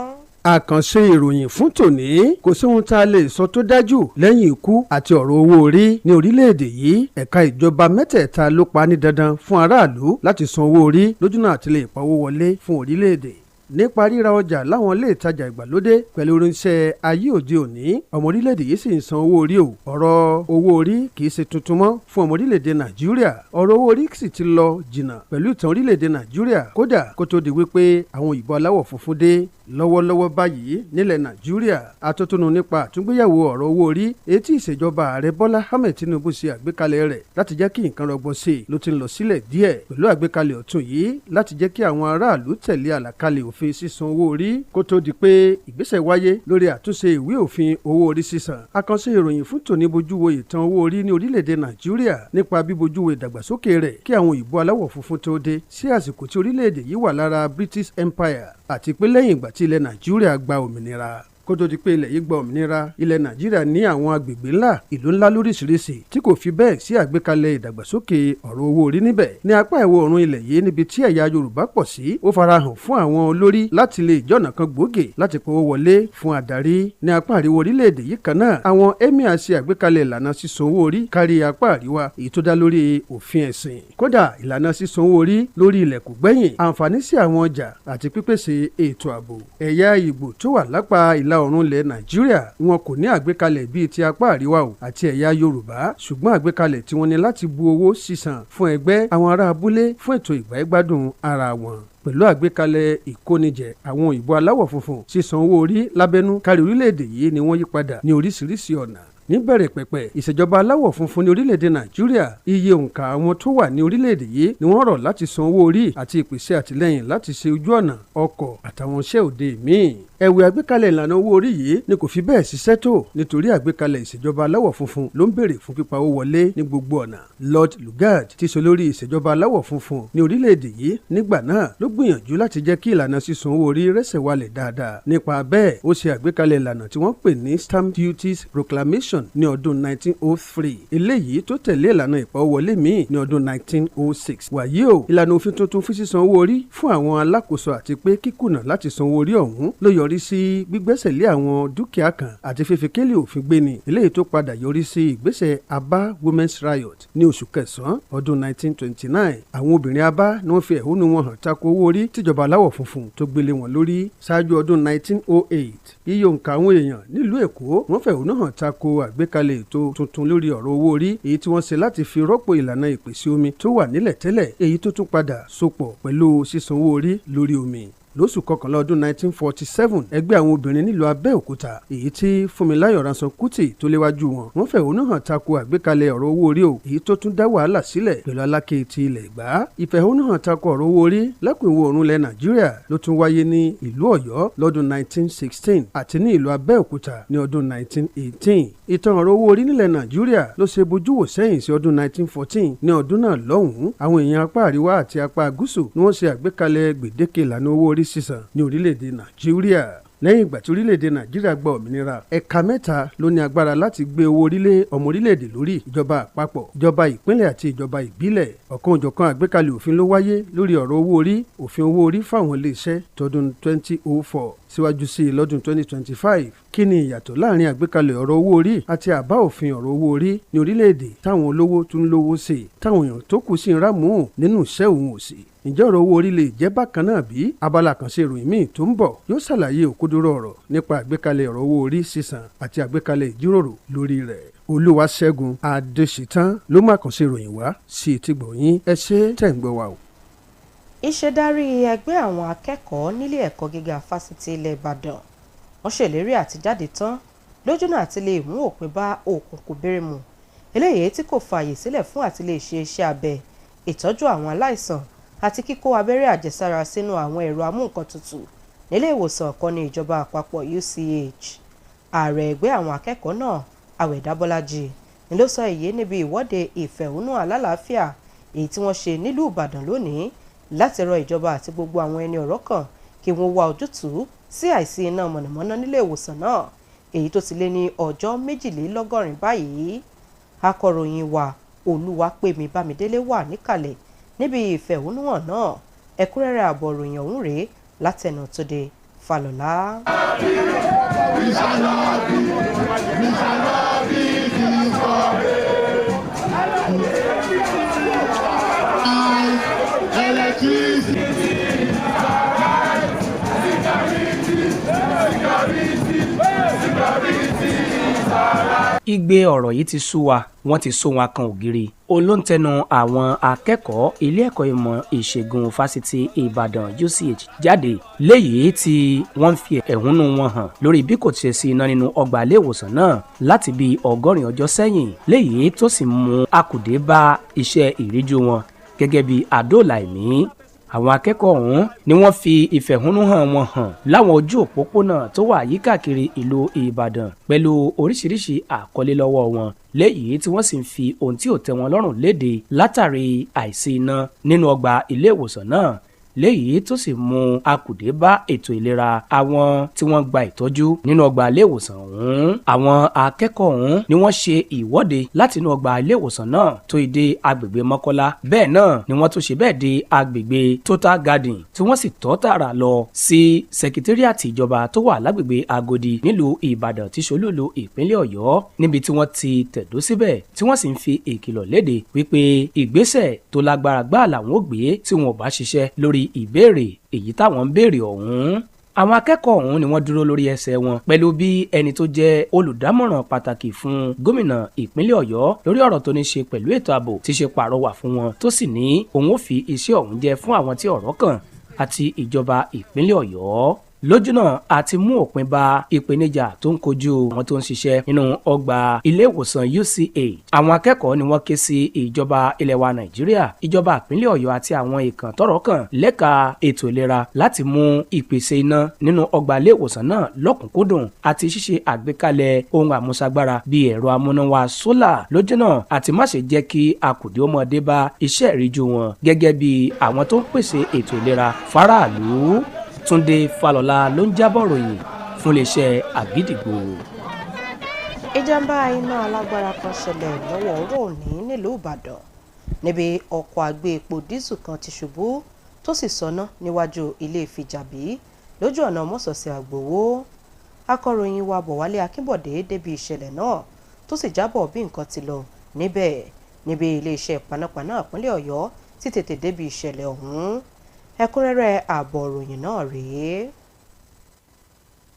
Àkànṣe ìròyìn fún tòní kò sí ohun tá a lè sọ tó dájú lẹ́yìn ikú àti ọ̀rọ̀ owó orí ní orílẹ̀-èdè yìí. Ẹ̀ka ìjọba mẹ́tẹ̀ẹ̀ta ló pa ní dandan fún aráàlú láti san owó orí lójúnà àti lè pawó wọlé fún orílẹ̀-èdè. Nípa ríra ọjà láwọn ilé ìtajà ìgbàlódé pẹ̀lú irinṣẹ́ ayé òde òní, ọmọ orílẹ̀-èdè yìí sì ń san owó orí o. Ọ̀rọ̀ owó orí kì í ṣe tuntun mọ́ fún ọmọ orílẹ̀-èdè Nàìjíríà. Ọ̀rọ̀ owó orí sì ti lọ jìnnà pẹ̀lú ìtàn orílẹ̀-èdè Nàìjíríà kódà kó tó di wípé àwọn òyìnbó aláwọ̀ funfun dé. Lọ́wọ́lọ́wọ́ báyìí nílẹ̀ Nàìjíríà, atótónu nípa àtúngbéyẹ̀wò ọ̀rọ̀ owó orí etí ìṣèjọba ààrẹ Bọ́lá Ahmed Tinubu ṣe àgbékalẹ̀ rẹ̀ láti jẹ́ kí nǹkan rọgbọ sí i ló ti ń lọ sílẹ̀ díẹ̀ pẹ̀lú àgbékalẹ̀ ọ̀tun yìí láti jẹ́ kí àwọn aráàlú tẹ̀lé àlàkalẹ̀ òfin sísan owó orí kó tó di pé ìgbésẹ̀ wáyé lórí àtúnṣe ìwé òfin owó orí sísan. Àkànṣe ìròyìn fún tòní bojú wo ìtàn owó orí ní orílẹ̀-èdè Nàìjíríà nípa bíbojú wo ìdàgbàsókè rẹ̀ kí àwọn òyìnbó aláwọ̀ funfun tó dé sí àsìkò tí orílẹ̀-èdè yìí wà lára British Empire àti pé lẹ́yìn ìgbà tí ilẹ̀ Nàìjíríà gba òmìnira. Kó tó di pé ilẹ̀ yìí gba òmìnira, ilẹ̀ Nàìjíríà ní àwọn agbègbè ńlá, ìlú ńlá lóríṣiríṣi tí kò fi bẹ́ẹ̀ sí àgbékalẹ̀ ìdàgbàsókè ọ̀rọ̀ owó orí níbẹ̀. Ní apá ìwọ̀ oòrùn ilẹ̀ yìí níbi tí ẹ̀yà Yorùbá pọ̀ sí, ó farahàn fún àwọn olórí láti lè jọ̀nà kan gbòógè láti pawó wọlé fún adarí. Ní apá àríwá orílẹ̀-èdè yìí kan náà, àwọn emir ṣe àgbékalẹ̀ ìlànà sísan owó orí kárí apá àríwá èyí tó dá lórí òfin ẹ̀sìn. Kódà ìlànà sísan owó orí lórí ilẹ̀ kò gbẹ́yìn àǹfààní sí àwọn ọjà àti pípèsè ètò ààbò. Ẹ̀yà Ìgbò tó wà lápá ìlà oòrùn ilẹ̀ Nàìjíríà wọn kò ní àgbékalẹ̀ bíi ti apá àríwá o àti ẹ̀yà Yorùbá, ṣùgbọ́n àgbékalẹ̀ tí wọ́n ní láti bu owó sísan fún ẹgbẹ́ àwọn ará abúlé fún ètò ìgbáyégbádùn ara wọn. Pẹ̀lú àgbékalẹ̀ ìkónijẹ àwọn òyìnbó aláwọ̀ funfun, sísan owó orí lábẹ́nú kárí orílẹ̀-èdè yìí ni wọ́n yí padà ní oríṣiríṣi ọ̀nà. Níbẹ̀rẹ̀ pẹ̀pẹ̀ ìṣèjọba aláwọ̀ funfun ní orílẹ̀-èdè Nàìjíríà, iye òǹkà àwọn tó wà ní orílẹ̀-èdè yìí ni wọ́n rọ̀ láti san owó orí àti ìpèsè àtìlẹ́yìn láti ṣe ojú ọ̀nà, ọkọ̀ àtàwọn iṣẹ́ òde míì. Ẹ̀wẹ̀ àgbékalẹ̀ ìlànà owó orí yìí ni kò fi bẹ́ẹ̀ ṣiṣẹ́ tó nítorí àgbékalẹ̀ ìṣèjọba aláwọ̀ funfun ló ń béèrè fún pípa owó wọlé ní gbogbo ọ̀nà. Lord Lugard tí ṣe olórí ìṣèjọba aláwọ̀ funfun ní orílẹ̀-èdè yìí nígbà náà ló gbìyànjú láti jẹ́ kí ìlànà sísan owó orí rẹ́sẹ̀ walẹ̀ dáadáa. Nípa bẹ́ẹ̀ ó ṣe àgbékalẹ̀ ìlànà tí wọ́n pè ní Stamp Duties Proclamation 2000 ní ọdún 1903 eléyìí tó tẹ̀lé ìlànà ìpawówọlé míì ní ọdún 1906. wàyí o ìlànà òfin tuntun fún sísan owó orí fún àwọn alákòóso àti pé kíkùnà láti san owó orí ọ̀hún ló yọrí sí gbígbẹ́sẹ̀ lé àwọn dúkìá kan àti fífi kélé òfin gbéni eléyìí tó padà yọrí sí ìgbésẹ̀ Aba Women's Riot ní oṣù kẹsàn-án ọdún 1929. àwọn obìnrin Aba ni wọ́n fi ẹ̀hónú wọn hàn tako owó orí tíjọba aláwọ̀ funfun tó gbélé wọn lórí. ṣáájú ọdún 1908 iye òǹkà àwọn èèyàn nílùú Èkó wọ́n fẹ̀hónú hàn tako àgbékalẹ̀ ètò tuntun lórí ọ̀rọ̀ owó orí èyí tí wọ́n ṣe láti fi rọ́pò ìlànà ìpèsè omi tó wà nílẹ̀ tẹ́lẹ̀ èyí tó tún padà sopọ̀ pẹ̀lú sísan owó orí lórí omi. lóṣù kọkànlá ọdún 1947 ẹgbẹ́ àwọn obìnrin nílùú Abẹ́òkúta èyí tí Fúnmiláyọ̀ Ransome Kuti tó léwájú wọn fẹ̀hónú hàn tako àgbékalẹ̀ ọ̀rọ̀ owó orí o èyí tó tún dá wàhálà sílẹ̀ pẹ̀lú Aláké ti ilẹ̀ Ẹ̀gbá. ìfẹ̀hónú hàn tako ọ̀rọ̀ owó orí lẹ́kùn ìwọ̀ oòrùn ilẹ̀ Nàìjíríà ló tún wáyé ní ìlú Ọ̀yọ́ lọ́dún 1916 àti ní ìlú Abẹ́òkúta ní ọdún 1918. ìtàn ọ̀rọ̀ owó orí nílẹ̀ Nàìjíríà ló ṣe bojú wò sẹ́yìn sí ọdún 1914. ní ọdún náà lọ́hùn-ún àwọn èèyàn apá àríwá àti apá gúúsù ni wọ́n ṣe àgbékalẹ̀ gbèdéke ìlànà owó orí sísan ní orílẹ̀-èdè Nàìjíríà. lẹ́yìn ìgbà tí orílẹ̀-èdè Nàìjíríà gba òmìnira ẹ̀ka mẹ́ta ló ní agbára láti gbé owó orílẹ̀ ọmọ orílẹ̀-èdè lórí: ìjọba àpapọ̀, ìjọba ìpínlẹ̀ àti ìjọba ìbílẹ̀. ọ̀kan òjọ̀kan àgbékalẹ̀ òfin ló wáyé lórí ọ̀rọ̀ owó orí, òfin owó orí fáwọn iléeṣẹ́ tọdún 2004 síwájú sí i lọ́dún 2025. kí ni ìyàtọ̀ láàrin àgbékalẹ̀ ọ̀rọ̀ owó orí àti àbá òfin ọ̀rọ̀ owó orí ní orílẹ̀-èdè táwọn olówó tún lówó sí i táwọn èèyàn tó kù sí ń rámù nínú iṣẹ́ òun òsì? ǹjẹ́ ọ̀rọ̀ owó orí lè jẹ́ bákan náà bí? abala kan ṣe ìròyìn míì tó ń bọ̀ yóò ṣàlàyé òkodoro ọ̀rọ̀ nípa àgbékalẹ̀ ọ̀rọ̀ owó orí sísan àti àgbékalẹ̀ ìjíròrò lórí rẹ̀. Olúwaṣẹ́gun Adéṣítán ló má kàn ṣe ìròyìn wá sí etí gbọ̀nyìn. ẹ ṣé tẹ̀ ń gbọ́ wa o. ìṣèdarí ẹgbẹ́ àwọn akẹ́kọ̀ọ́ nílé ẹ̀kọ́ gíga fásitì ilẹ̀ Ìbàdàn wọ́n ṣèlérí àtijáde tán lójúnà àti lè mú òpin bá òkùnkùn bérémù eléyìí tí kò fààyè sílẹ̀ fún àti lè ṣe iṣẹ́ abẹ, ìtọ́jú àwọn aláìsàn àti kíkó abẹ́rẹ́ àjẹsára sínú àwọn ẹ̀rọ amúnkan tutù nílé ìwòsàn kan ní ìjọba àpapọ̀ UCH. ààrẹ ẹgbẹ́ àwọn akẹ́kọ̀ọ́ náà Àwẹ̀dá Bọ́lájí ni ló sọ èyí níbi ìwọ́de ìfẹ̀hónú alálàáfíà èyí tí wọ́n ṣe nílùú Ìbàdàn lónìí láti rọ ìjọba àti gbogbo àwọn ẹni ọ̀rọ̀ kan kí wọ́n wá ojútùú sí àìsí iná mọ̀nàmọ́ná nílé ìwòsàn náà èyí tó ti lé ní ọjọ́ 82 báyìí. akọ̀ròyìn wa Olúwapẹ̀mí Bámidélé wà níkàlẹ̀ níbi ìfẹ̀hónúhàn náà. ẹ̀kúnrẹ́rẹ́ àbọ̀ ròyìn ọ̀hún rèé látẹnu Túndé Fálọlá. Igbe ọ̀rọ̀ yìí ti sú wa, wọ́n ti so wọn kan ògiri. Òun ló ń tẹnu àwọn akẹ́kọ̀ọ́ ilé ẹ̀kọ́ ìmọ̀ ìṣègùn fásitì Ìbàdàn UCH jáde léyìí tí wọ́n fi ẹ̀hónú wọn hàn lórí bí kò ti ṣe sí iná nínú ọgbà ilé ìwòsàn náà láti bí 100 ọjọ́ sẹ́yìn, léyìí tó sì mú akùdé bá iṣẹ́ ìríjú wọn gẹ́gẹ́ bí àdóòlà ẹ̀mí. Àwọn akẹ́kọ̀ọ́ ọ̀hún ni wọ́n fi ìfẹ̀hónúhàn wọn hàn láwọn ojú òpópónà tó wà yíkàkiri ìlú Ìbàdàn pẹ̀lú oríṣiríṣi àkọlé lọ́wọ́ wọn léyìí tí wọ́n sì ń fi ohun tí ò tẹ́ wọn lọ́rùn léde látàrí àìsí iná nínú ọgbà ilé ìwòsàn náà, léyìí tó sì mú akùdé bá ètò ìlera àwọn tí wọ́n gba ìtọ́jú nínú ọgbà ilé ìwòsàn ọ̀hún. Àwọn akẹ́kọ̀ọ́ ọ̀hún ni wọ́n ṣe ìwọ́de láti inú ọgbà ilé ìwòsàn náà tó ìdè agbègbè Mọ́kọ́lá, bẹ́ẹ̀ náà ni wọ́n tún ṣe bẹ́ẹ̀ dé agbègbè Total Garden tí wọ́n sì tọ́ tààrà lọ sí sẹkítẹ́ríàtì ìjọba tó wà lágbègbè Agodi nílùú Ìbàdàn tí ṣolúlu ìpínlẹ̀ Ọ̀yọ́, níbi tí wọ́n ti tẹ̀dó síbẹ̀ tí wọ́n sì ń fi ìkìlọ̀ léde wípé ìgbésẹ̀ tó lágbára gbáà làwọn ò gbé tí wọn ò bá ṣiṣẹ́ lórí ìbéèrè èyí táwọn ń béèrè ọ̀hún. Àwọn akẹ́kọ̀ọ́ ọ̀hún ni wọ́n dúró lórí ẹsẹ̀ wọn pẹ̀lú bí ẹni tó jẹ́ olùdámọ̀ràn pàtàkì fún gómìnà ìpínlẹ̀ Ọ̀yọ́ lórí ọ̀rọ̀ tó ní ṣe pẹ̀lú ètò ààbò ti ṣe pàrọwà fún wọn tó sì ní òun ó fi iṣẹ́ ọ̀hún jẹ fún àwọn tí ọ̀rọ̀ kàn àti ìjọba ìpínlẹ̀ Ọ̀yọ́ lójúnà àti mú òpin bá ìpèníjà tó ń kojú àwọn tó ń ṣiṣẹ́ nínú ọgbà ilé ìwòsàn UCH. Àwọn akẹ́kọ̀ọ́ ni wọ́n ké sí ìjọba ilẹ̀ wa Nàìjíríà, ìjọba ìpínlẹ̀ Ọ̀yọ́ àti àwọn ìkàn tọ́rọ̀ kàn lẹ́ka ètò ìlera láti mú ìpèsè iná nínú ọgbà ilé ìwòsàn náà lọ́kùnkúndùn àti ṣíṣe àgbékalẹ̀ ohun àmúṣagbára bíi ẹ̀rọ amúnáwá sólà lójúnà àti má ṣe jẹ́ kí akùdé ọmọdé bá iṣẹ́ ìríjú wọn gẹ́gẹ́ bí àwọn tó ń pèsè ètò ìlera fáráàlú. Túndé Fálọlá ló ń jábọ̀ ròyìn fún iléeṣẹ́ Àgídìgbò. ìjàmbá iná alágbára kan ṣẹlẹ̀ lọ́wọ́ òru òní nílùú Ìbàdàn níbi ọkọ̀ àgbé epo dísù kan ti ṣubú tó sì sọná níwájú ilé ìfijàbí lójú ọ̀nà mọ́sọ̀ọ̀sẹ̀ Àgbòwó. Akọ̀ròyìn wa Bọ̀wálé Akínbọ̀dé débi ìṣẹ̀lẹ̀ náà tó sì jábọ̀ bí nǹkan ti lọ níbẹ̀ níbi iléeṣẹ́ panápaná ìpínlẹ̀ Ọ̀yọ́ tí tètè débi ìṣẹ̀lẹ̀ ọ̀hún. Ẹ̀kúnrẹ́rẹ́ ààbọ̀ ìròyìn náà rèé.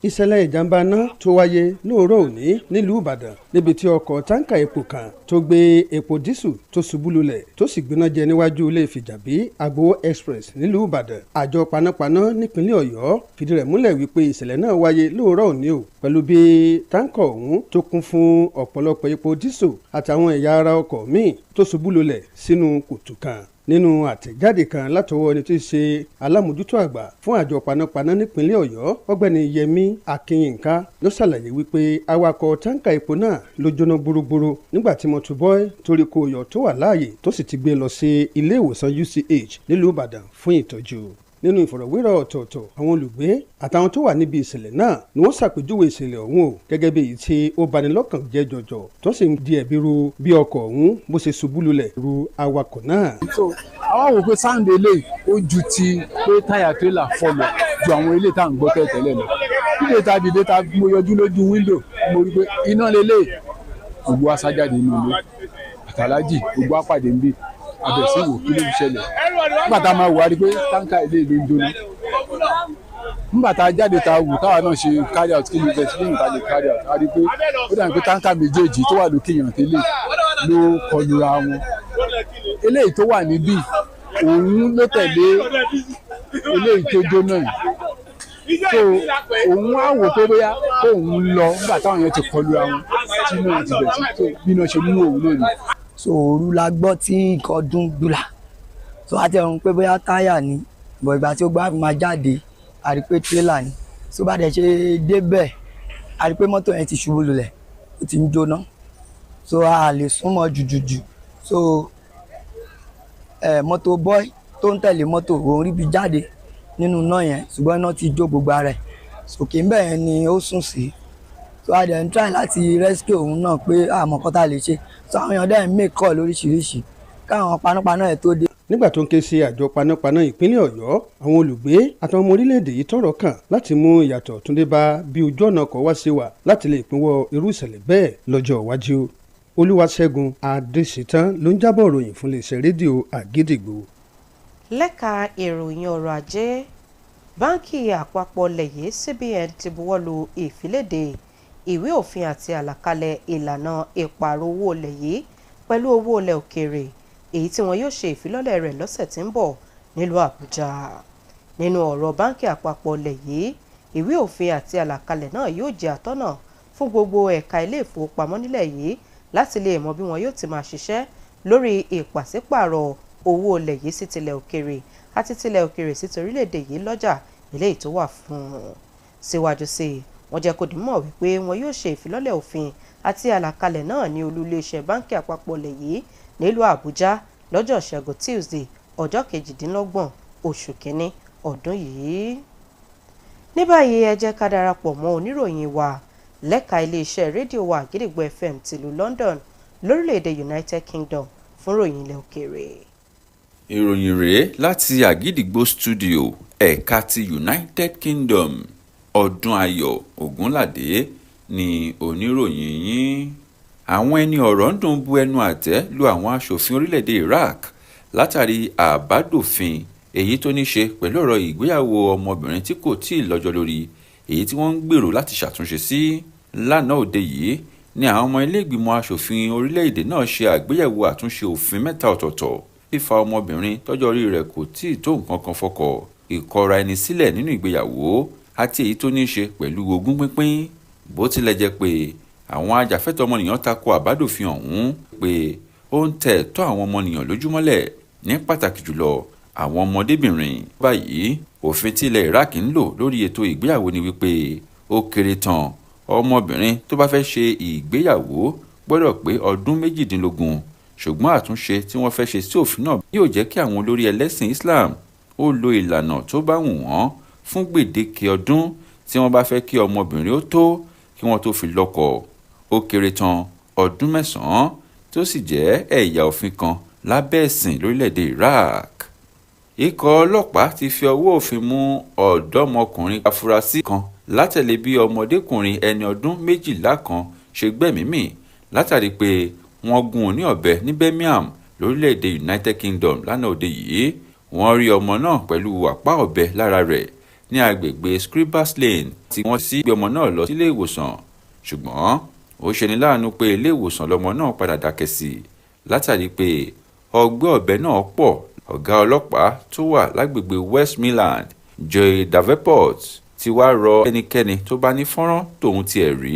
Ìṣẹ̀lẹ̀ ìjàmbá náà tó wáyé lóòrọ̀ òní nílùú Ìbàdàn níbi tí ọkọ̀ táǹkà epo kan tó gbé epo dísù tó ṣubú lulẹ̀ tó sì gbiná jẹ níwájú ilé ìfijàbí Àgbòwó express nílùú Ìbàdàn. Àjọ panápaná nípínlẹ̀ Ọ̀yọ́ fìdí rẹ̀ múlẹ̀ wípé ìṣẹ̀lẹ̀ náà wáyé lóòrọ̀ òní o pẹ̀lú bí táǹkà ọ̀hún tó kún fún ọ̀pọ̀lọpọ̀ epo dísù àtàwọn ẹ̀yà ara ọkọ̀ míì tó ṣubú lulẹ̀ sínú kòtò kan. Nínú àtẹ̀jáde kan látọwọ́ ẹni tí í ṣe alámòjútó àgbà fún àjọ panápaná nípínlẹ̀ Ọ̀yọ́ ọ̀gbẹ́ni Yẹmí Akínyìnká ló ṣàlàyé wípé awakọ̀ táǹkà epo náà ló jóná gbúrúgbúrú nígbà tí mọ́tòbọ́ì torí kó yọ tó wà láàyè tó sì ti gbé lọ sí ilé ìwòsàn UCH nílùú Ìbàdàn fún ìtọ́jú. Nínú ìfọ̀rọ̀wérọ̀ ọ̀tọ̀ọ̀tọ̀ àwọn olùgbé àtàwọn tó wà níbi ìṣẹ̀lẹ̀ náà ni wọ́n ṣàpèjúwe ìṣẹ̀lẹ̀ ọ̀hún o gẹ́gẹ́ bí èyí tí ó bani lọ́kàn jẹ́ jọjọ tó sì ń di ẹ̀bi ru bí ọkọ̀ ọ̀hún bó ṣe ṣubú lulẹ̀ ru awakọ̀ náà. àwọn wò pé sáǹdì eléyìí ó ju ti pé táyà tírélà fọlọ ju àwọn eléyìí tá à ń gbọ́ tẹ́lẹ̀ lọ. kílè ta dìde ta mo yọjú lójú wíńdò mo rí pé iná lélẹ̀ gbogbo aṣájáde inú ilé àtàlájì gbogbo apàdé ń bì abẹ̀sí wò kí ló ń ṣẹlẹ̀ nígbà tá a máa wò á rí pé táǹkà ilé ló ń jóná nígbà tá a jáde tá a wò táwa náà ṣe carry out kí ni investigation tá a lè carry out a rí pé ó dàbí pé táǹkà méjèèjì tó wà lókè yàn tẹ́lẹ̀ ló kọlura wọn eléyìí tó wà níbí òun ló tẹ̀lé eléyìí tó jóná yìí so òun á wò pé bóyá òun lọ nígbà táwọn yẹn ti kọlura wọn tí náà ti bẹ̀ sí tó bí náà ṣe mú òun náà ni. so òru la gbọ́ tí nǹkan dún gbùlà so a ti rò pé bóyá táyà ni bọ̀ ìgbà tí ó gbá máa jáde a rí pé tírélà ni so bá dẹ̀ ṣe débẹ̀ a rí pé mọ́tò yẹn ti ṣubú lulẹ̀ ó ti ń jóná so a lè súnmọ́ jùjùjù so mọ́tò bọ́ì tó ń tẹ̀lé mọ́tò òun rí bí jáde nínú iná yẹn ṣùgbọ́n iná ti jó gbogbo ara ẹ̀ sòkè ń bẹ̀ yẹn ni ó sùn sí so a dẹ̀ ń try láti rescue òun náà pé àmọ́ kọ́tà lè ṣe so àwọn èèyàn dẹ̀ ń make call lóríṣiríṣi káwọn panápaná ẹ̀ tó dé. Nígbà tó ń ké sí àjọ panápaná ìpínlẹ̀ Ọ̀yọ́ àwọn olùgbé àtàwọn ọmọ orílẹ̀-èdè yìí tọ́rọ̀ kàn láti mú ìyàtọ̀ tún dé bá bí ojú ọ̀nà ọkọ̀ wá ṣe wà láti lè pínwọ́ irú ìṣẹ̀lẹ̀ bẹ́ẹ̀ lọ́jọ́ iwájú. Olúwaṣẹ́gun Adéṣetán ló ń jábọ̀ ròyìn fún iléeṣẹ́ rédíò Àgídìgbò. Lẹ́ka ìròyìn ọrọ̀ ajé báńkì àpapọ̀ lẹ̀yẹ CBN ti buwọ́lu ìfiléde ìwé òfin àti àlàkalẹ̀ ìlànà ìpààrọ̀ owó lẹ̀yẹ pẹ̀lú owó ilẹ̀ òkèèrè èyí tí wọn yóò ṣe ìfilọ́lẹ̀ rẹ̀ lọ́sẹ̀ tí ń bọ̀ nílùú Àbújá. Nínú ọ̀rọ̀ báńkì àpapọ̀ lẹ̀yẹ ìwé òfin àti àlàkalẹ̀ náà yóò jẹ́ àtọ́nà fún gbogbo ẹ̀ka ilé ìfowópamọ́ nílẹ̀ yìí láti lè mọ bí wọn yóò ti máa ṣiṣẹ́ lórí ìpàsípààrọ̀ owó ilẹ̀ yìí sí tilẹ̀ òkèèrè àti tilẹ̀ òkèèrè sí torílẹ̀-èdè yìí lọ́jà eléyìí tó wà fún un. Síwájú sí i wọ́n jẹ́ kó di mọ̀ wípé wọn yóò ṣe ìfilọ́lẹ̀ òfin àti àlàkalẹ̀ náà ní olú iléeṣẹ́ báńkì àpapọ̀ ilẹ̀ yìí nílùú Àbújá lọ́jọ́ Ṣẹ́gun Tuesday ọjọ́ 28 oṣù kínní ọdún yìí. Ní báyìí ẹ jẹ́ ká darapọ̀ mọ́ oníròyìn wa lẹ́ka iléeṣẹ́ rédíò wa Àgídìgbò FM tìlú London lórílẹ̀‐èdè United Kingdom fún ròyìn ilẹ̀ òkèèrè. Ìròyìn rèé láti Àgídìgbò studio ẹ̀ka ti United Kingdom. Ọdúnayọ̀ Ògúnládé ni oníròyìn yín. Àwọn ẹni ọ̀rọ̀ ń dùn bu ẹnu àtẹ́ lu àwọn aṣòfin orílẹ̀-èdè Iraq látàrí àbádòfin èyí tó ní ṣe pẹ̀lú ọ̀rọ̀ ìgbéyàwó ọmọbìnrin tí kò tíì lọ́jọ́ lórí èyí tí wọ́n ń gbèrò láti ṣàtúnṣe sí. Lánàá òde yìí ni àwọn ọmọ ilé ìgbìmọ̀ aṣòfin orílẹ̀-èdè náà ṣe àgbéyẹ̀wò àtúnṣe òfin 3 ọ̀tọ̀ọ̀tọ̀ fífa ọmọbìnrin tọ́jọ́ orí rẹ̀ kò tíì tó nǹkan kan fọkọ, ìkọra ẹni sílẹ̀ nínú ìgbéyàwó àti èyí tó ní ṣe pẹ̀lú ogún pínpín. Bó tilẹ̀ jẹ́ pé àwọn ajàfẹ́tọ̀ọ́ ọmọnìyàn tako àbádòfin ọ̀hún pé ó ń tẹ̀ ẹ̀tọ́ àwọn ọmọnìyàn lójúmọ́lẹ̀ ní pàtàkì jùlọ àwọn ọmọdébìnrin. Báyìí òfin tí ilẹ̀ Iraq ń lò lórí ètò ìgbéyàwó ni wípé ó kéré tán ọmọbìnrin tó bá fẹ́ ṣe ìgbéyàwó gbọ́dọ̀ pé ọdún 18, ṣùgbọ́n àtúnṣe tí wọ́n fẹ́ ṣe sí òfin náà yóò jẹ́ kí àwọn olórí ẹlẹ́sìn Islam ó lo ìlànà tó bá wù wọ́n fún gbèdéke ọdún tí wọ́n bá fẹ́ kí ọmọbìnrin ó tó kí wọ́n tó fi lọ́kọ. ó kéré tán ọdún 9 tó sì jẹ́ ẹ̀yà òfin kan lábẹ́ ẹ̀sìn lórílẹ̀‐èdè Iraq. Ikọ̀ ọlọ́pàá ti fi ọwọ́ òfin mú ọ̀dọ́mọkùnrin afurasí kan látẹ̀lé bí ọmọdékùnrin ẹni ọdún 12 kan ṣe gbẹ́mìí mì látàrí pé wọ́n gún un ní ọ̀bẹ ní Birmingham lórílẹ̀‐èdè United Kingdom lánàá òde yìí. Wọ́n rí ọmọ náà pẹ̀lú àpá ọ̀bẹ lára rẹ̀ ní agbègbè Scribers Lane tí wọ́n sì gbé ọmọ náà lọ sílé ìwòsàn, ṣùgbọ́n ó ṣeni láàánú pé ilé ìwòsàn lọmọ náà padà dákẹ́ sí látàrí pé ọgbẹ́ ọ̀bẹ náà pọ̀. Ọ̀gá ọlọ́pàá tó wà lágbègbè West Midland, Joy Davenport, ti wá rọ ẹnikẹ́ni tó bá ní fọ́nrán tòun tiẹ̀ rí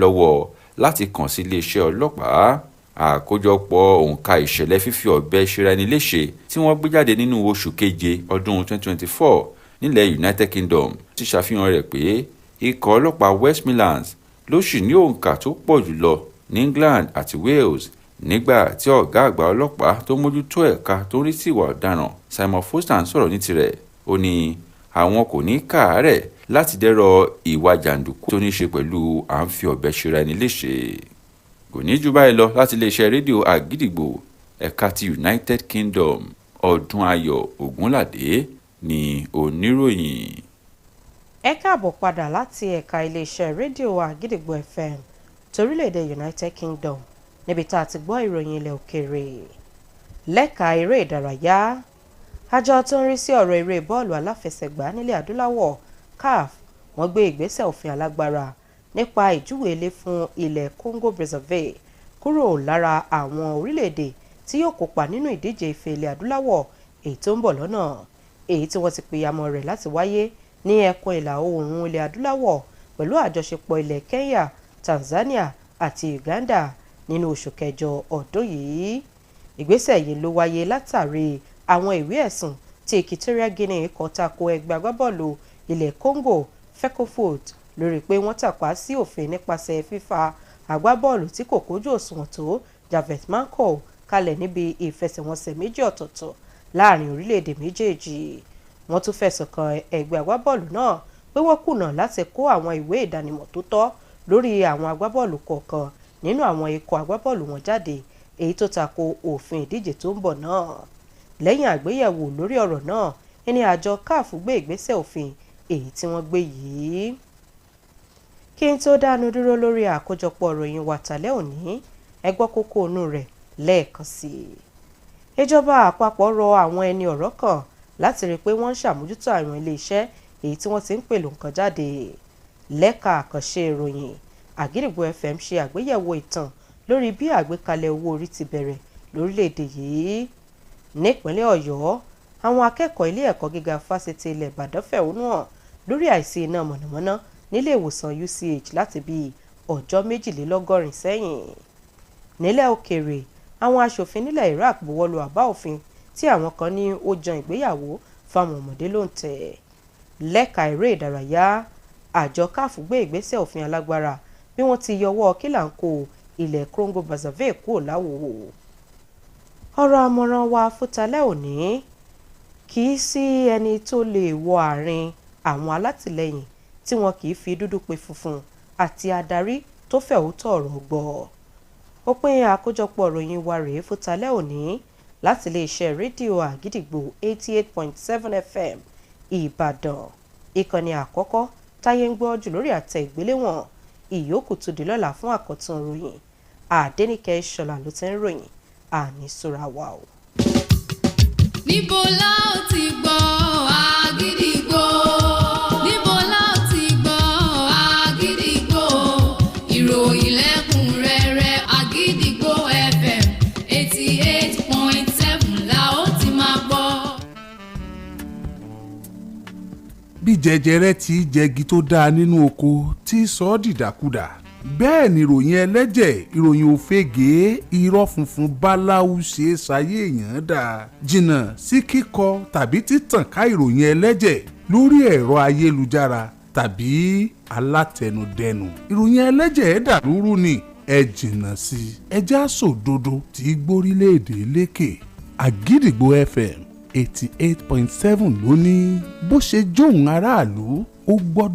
lọ́wọ́ láti kàn sí iléeṣẹ́ ọlọ́pàá. Àkójọpọ̀ òǹkà ìṣẹ̀lẹ̀ fífi ọ̀bẹ ṣera ẹni léṣe tí wọ́n gbé jáde nínú oṣù keje ọdún 2024 nílẹ̀ United Kingdom ti ṣàfihàn rẹ̀ pé ikọ̀ ọlọ́pàá West Midlands ló sì ní òǹkà tó pọ̀ jùlọ ní England àti Wales, nígbà tí ọ̀gá àgbà ọlọ́pàá tó mójútó ẹ̀ka tó ń rí sí ìwà ọ̀daràn Simon Foster ń sọ̀rọ̀ ní tirẹ̀. Ó ní àwọn kò ní káàárẹ̀ láti dẹ́rọ̀ ìwà jàǹdùkú tó ní ṣe pẹ̀lú à ń fi ọ̀bẹ ṣera ẹni léṣe. Kò ní jù báyìí lọ láti iléeṣẹ́ rédíò Àgídìgbò ẹ̀ka ti United Kingdom. Ọdúnayọ̀ Ògúnládé ni oníròyìn. Ẹ káàbọ̀ padà láti ẹ̀ka iléeṣẹ́ rédíò Àgídìgbò FM torílẹ̀-èdè United Kingdom níbi tá a ti gbọ́ ìròyìn ilẹ̀ òkèèrè. Lẹ́ka eré ìdárayá, àjọ tó ń rí sí ọ̀rọ̀ eré bọ́ọ̀lù aláfẹsẹ̀gbá nílẹ̀ adúláwọ̀ CAF wọ́n gbé ìgbésẹ̀ òfin alágbára nípa ìjúwe ilé fún ilẹ̀ Congo Brazzaville kúrò lára àwọn orílẹ̀-èdè tí yóò kópa nínú ìdíje ife ilẹ̀ adúláwọ̀ èyí tó ń bọ̀ lọ́nà, èyí tí wọ́n ti pìyàmọ̀ rẹ̀ láti wáyé ní ẹkùn ìlà oòrùn ilẹ̀ adúláwọ̀ pẹ̀lú àjọṣepọ̀ ilẹ̀ Kenya, Tanzania àti Uganda nínú oṣù kẹjọ ọdún yìí. Ìgbésẹ̀ yìí ló wáyé látàrí àwọn ìwé ẹ̀sùn tí Equatorial Guinea kọ tako ẹgbẹ́ agbábọ́ọ̀lù ilẹ̀ Congo Fecofoot lórí pé wọ́n tàpá sí òfin nípasẹ̀ fífa agbábọ́ọ̀lù tí kò kójú òṣùwọ̀n tó Javet Manko kalẹ̀ níbi ìfẹsẹ̀wọnsẹ̀ méjì ọ̀tọ̀ọ̀tọ̀ láàrin orílẹ̀-èdè méjèèjì. Wọ́n tún fẹ̀sùn kan ẹgbẹ́ agbábọ́ọ̀lù náà pé wọ́n kùnà láti kó àwọn ìwé ìdánimọ̀ tó tọ́ lórí àwọn agbábọ́ọ̀lù kọ̀ọ̀kan nínú àwọn ikọ̀ agbábọ́ọ̀lù wọn jáde, èyí tó tako òfin ìdíje tó ń bọ̀ náà. Lẹ́yìn àgbéyẹ̀wò lórí ọ̀rọ̀ náà, ẹni àjọ CAF gbé ìgbésẹ̀ òfin èyí tí wọ́n gbé yìí. Kí n tó dánu dúró lórí àkójọpọ̀ ìròyìn wa tàlẹ́ òní, ẹ gbọ́ kókó inú rẹ̀ lẹ́ẹ̀kan sí i. Ìjọba àpapọ̀ rọ àwọn ẹni ọ̀rọ̀ kan láti rí i pé wọ́n ń ṣàmójútó àwọn ilé-iṣẹ́ èyí tí wọ́n ti ń pèlò nǹkan jáde. Lẹ́ka àkànṣe ìròyìn, Àgídìgbò FM ṣe àgbéyẹ̀wò ìtàn lórí bí àgbékalẹ̀ owó orí ti bẹ̀rẹ̀ lórílẹ̀‐èdè yìí. Nípínlẹ̀ Ọ̀yọ́, àwọn akẹ́kọ̀ọ́ ilé ẹ̀kọ́ gíga fásitì ilẹ̀ Ìbàdàn fẹ̀hónú hàn lórí àìsí iná mọ̀nàmọ́ná nílé ìwòsàn UCH láti bí ọjọ́ 22 sẹ́yìn. Nílẹ̀ òkèèrè, àwọn aṣòfin nílẹ̀ Iraq buwọ́lu àbá òfin tí àwọn kan ní ó jan ìgbéyàwó fáwọn ọmọdé lóǹtẹ̀. Lẹ́ka eré ìdárayá, àjọ CAF gbé ìgbésẹ̀ òfin alágbára bí wọ́n ti yọwọ́ kílàńkó ilẹ̀ Congo Brazzaville kúrò láwòwò. Ọ̀rọ̀ àmọ̀ràn wa fútalẹ́ òní, kì í sí ẹni tó lè wọ àárín àwọn alátìlẹyìn tí wọn kì í fi dúdú pe funfun àti adarí tó fẹ̀hótọ́ ọ̀rọ̀ gbọ́. Òpin àkójọpọ̀ ìròyìn wa rèé fútalẹ́ òní láti iléeṣẹ́ rédíò Àgídìgbò 88.7 FM Ìbàdàn, ìkànnì àkọ́kọ́ táyé ń gbọ́ jù lórí àtẹ ìgbéléwọ̀n. Ìyókù tó di lọ́la fún àkọ́tún ìròyìn. Àdéníkẹ́ Ṣọlá ló ti ń ròyìn, àní sùúrà wà o. Níbo la ó ti gbọ́ Àgídìgbò? Níbo la ó ti gbọ́ Àgídìgbò? Ìròyìn lẹ́kùnrẹ́rẹ́ Àgídìgbò FM 88.7 la ó ti máa gbọ́. Bí jẹjẹrẹ ti jẹgi tó dáa nínú oko tí sọ ọ́ dìdàkudà, bẹ́ẹ̀ ni ìròyìn ẹlẹ́jẹ̀, ìròyìn òfegè, irọ́ funfun báláwú ṣe é ṣayé èèyàn dà. Jìnnà sí kíkọ tàbí títàn ká ìròyìn ẹlẹ́jẹ̀ lórí ẹ̀rọ ayélujára tàbí alátẹnudẹnu. Ìròyìn ẹlẹ́jẹ̀ dàlúrú ni, ẹ jìnnà sí i. Ẹ já sòdodo tí gbórílẹ̀-èdè lékè. Àgídìgbò FM 88.7 ló ní bó ṣe jóun aráàlú ó gbọ́dọ̀